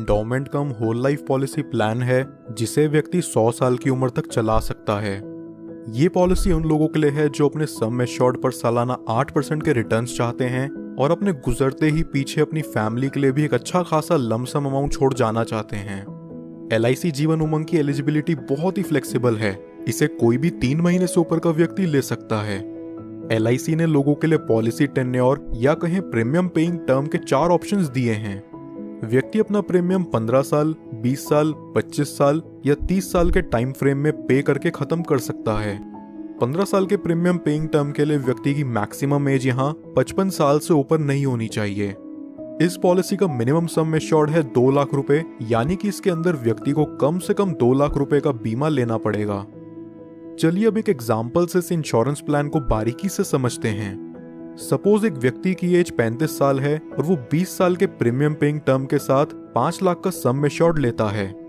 Endowment कम whole life policy plan है जिसे व्यक्ति 100 साल की उम्र तक चला सकता है। ये पॉलिसी उन लोगों के लिए है जो अपने सम एश्योर्ड पर सालाना 8% के रिटर्न्स चाहते हैं और अपने गुजरते ही पीछे अपनी फैमिली के लिए भी एक अच्छा खासा लमसम अमाउंट छोड़ जाना चाहते हैं। LIC जीवन उमंग की एलिजिबिलिटी बहुत ही फ्लेक्सिबल है। इसे कोई भी 3 महीने से ऊपर का व्यक्ति ले सकता है। LIC ने लोगों के लिए पॉलिसी टेन्योर या कहें प्रीमियम पेइंग टर्म के 4 ऑप्शंस दिए हैं। व्यक्ति अपना प्रीमियम 15 साल, 20 साल, 25 साल या 30 साल के टाइम फ्रेम में पे करके खत्म कर सकता है। 15 साल के प्रीमियम पेइंग टर्म के लिए व्यक्ति की मैक्सिमम एज यहाँ 55 साल से ऊपर नहीं होनी चाहिए। इस पॉलिसी का मिनिमम सम एश्योर्ड है 2 लाख रुपए, यानी कि इसके अंदर व्यक्ति को कम से कम 2 लाख रुपए का बीमा लेना पड़ेगा। चलिए अब एक एग्जाम्पल से इस इंश्योरेंस प्लान को बारीकी से समझते हैं। सपोज एक व्यक्ति की एज 35 साल है और वो 20 साल के प्रीमियम पेइंग टर्म के साथ 5 लाख का सम एश्योर्ड लेता है।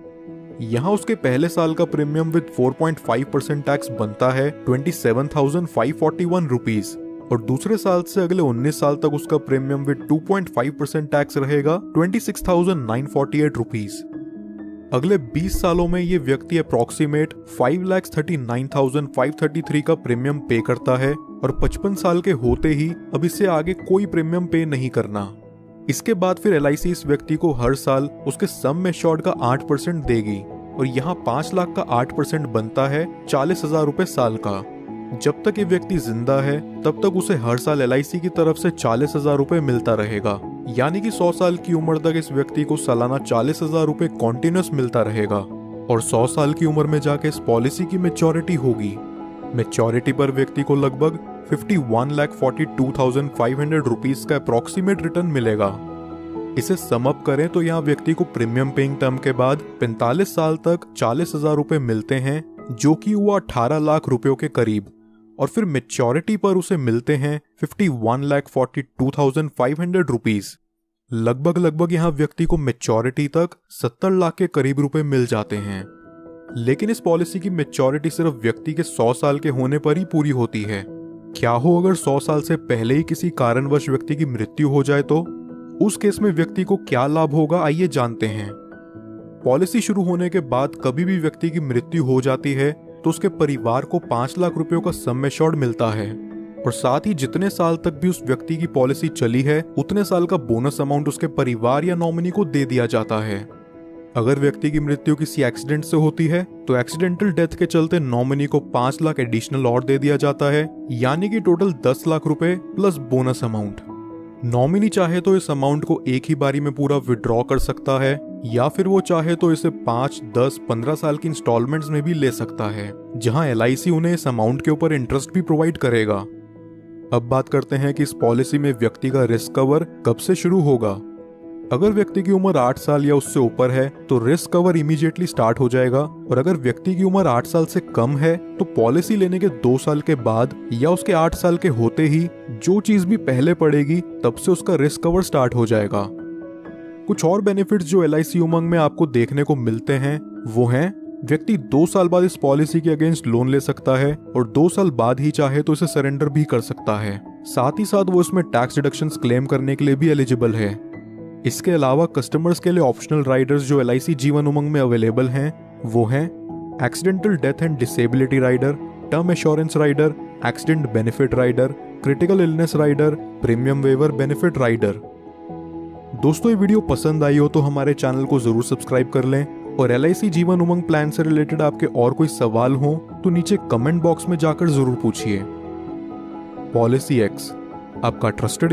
यहाँ उसके पहले साल का प्रीमियम विद 4.5% टैक्स बनता है 27,541 रुपीज और दूसरे साल से अगले 19 साल तक उसका प्रीमियम विद 2.5% टैक्स रहेगा 26,948 रुपीज। अगले 20 सालों में ये व्यक्ति अप्रॉक्सीमेट 5,39,533 का प्रीमियम पे करता है और 55 साल के होते ही अब इससे आगे कोई प्रीमियम पे नहीं करना। इसके बाद फिर LIC इस व्यक्ति को हर साल उसके सम एश्योर्ड का 8% देगी और यहाँ 5 लाख का 8% बनता है 40,000 रुपए साल का। जब तक ये व्यक्ति जिंदा है तब तक उसे हर साल LIC की तरफ से 40,000 रुपए मिलता रहेगा, यानी कि 100 साल की उम्र तक इस व्यक्ति को सालाना 40,000 रुपए कॉन्टिन्यूस मिलता रहेगा और 100 साल की उम्र में जाके इस पॉलिसी की मैच्योरिटी होगी। मैच्योरिटी पर व्यक्ति को लगभग 51,42,500 रुपीज का अप्रॉक्सीमेट रिटर्न मिलेगा। इसे सम अप करें तो यहाँ व्यक्ति को प्रीमियम पेइंग टर्म के बाद 45 साल तक 40,000 रुपए मिलते हैं, जो कि हुआ 18 लाख रुपयों के करीब, और फिर मैच्योरिटी पर उसे मिलते हैं 51,42,500 रुपीज। लगभग यहाँ व्यक्ति को मैच्योरिटी तक 70 लाख के करीब रुपए मिल जाते हैं। लेकिन इस पॉलिसी की मैच्योरिटी सिर्फ व्यक्ति के 100 साल के होने पर ही पूरी होती है। क्या हो अगर 100 साल से पहले ही किसी कारणवश व्यक्ति की मृत्यु हो जाए तो उस केस में व्यक्ति को क्या लाभ होगा, आइए जानते हैं। पॉलिसी शुरू होने के बाद कभी भी व्यक्ति की मृत्यु हो जाती है तो उसके परिवार को 5 लाख रुपयों का सम एश्योर्ड मिलता है और साथ ही जितने साल तक भी उस व्यक्ति की पॉलिसी चली है उतने साल का बोनस अमाउंट उसके परिवार या नॉमिनी को दे दिया जाता है। अगर व्यक्ति की मृत्यु किसी एक्सीडेंट से होती है तो एक्सीडेंटल डेथ के चलते नॉमिनी को 5 लाख एडिशनल और दे दिया जाता है, यानी कि टोटल 10 लाख रुपए प्लस बोनस अमाउंट। नॉमिनी चाहे तो इस अमाउंट को एक ही बारी में पूरा विड्रॉ कर सकता है या फिर वो चाहे तो इसे 5, 10, 15 साल की इंस्टॉलमेंट्स में भी ले सकता है, जहां LIC उन्हें इस अमाउंट के ऊपर इंटरेस्ट भी प्रोवाइड करेगा। अब बात करते हैं कि इस पॉलिसी में व्यक्ति का रिस्क कवर कब से शुरू होगा। अगर व्यक्ति की उम्र 8 साल या उससे ऊपर है तो रिस्क कवर इमीडिएटली स्टार्ट हो जाएगा, और अगर व्यक्ति की उम्र 8 साल से कम है तो पॉलिसी लेने के 2 साल के बाद या उसके 8 साल के होते ही जो चीज भी पहले पड़ेगी तब से उसका रिस्क कवर स्टार्ट हो जाएगा। कुछ और बेनिफिट्स जो LIC उमंग में आपको देखने को मिलते हैं वो हैं, व्यक्ति 2 साल बाद इस पॉलिसी के अगेंस्ट लोन ले सकता है और 2 साल बाद ही चाहे तो इसे सरेंडर भी कर सकता है। साथ ही साथ वो इसमें टैक्स डिडक्शंस क्लेम करने के लिए भी एलिजिबल है। इसके अलावा कस्टमर्स के लिए ऑप्शनल राइडर्स जो LIC जीवन उमंग में अवेलेबल हैं वो हैं accidental death and disability rider, term assurance rider, accident benefit rider, critical illness rider, premium waiver benefit rider. दोस्तों ये वीडियो पसंद आई हो तो हमारे चैनल को जरूर सब्सक्राइब कर लें, और LIC जीवन उमंग प्लान से रिलेटेड आपके और कोई सवाल हो तो नीचे कमेंट बॉक्स में जाकर जरूर पूछिए। पॉलिसी एक्स, आपका ट्रस्टेड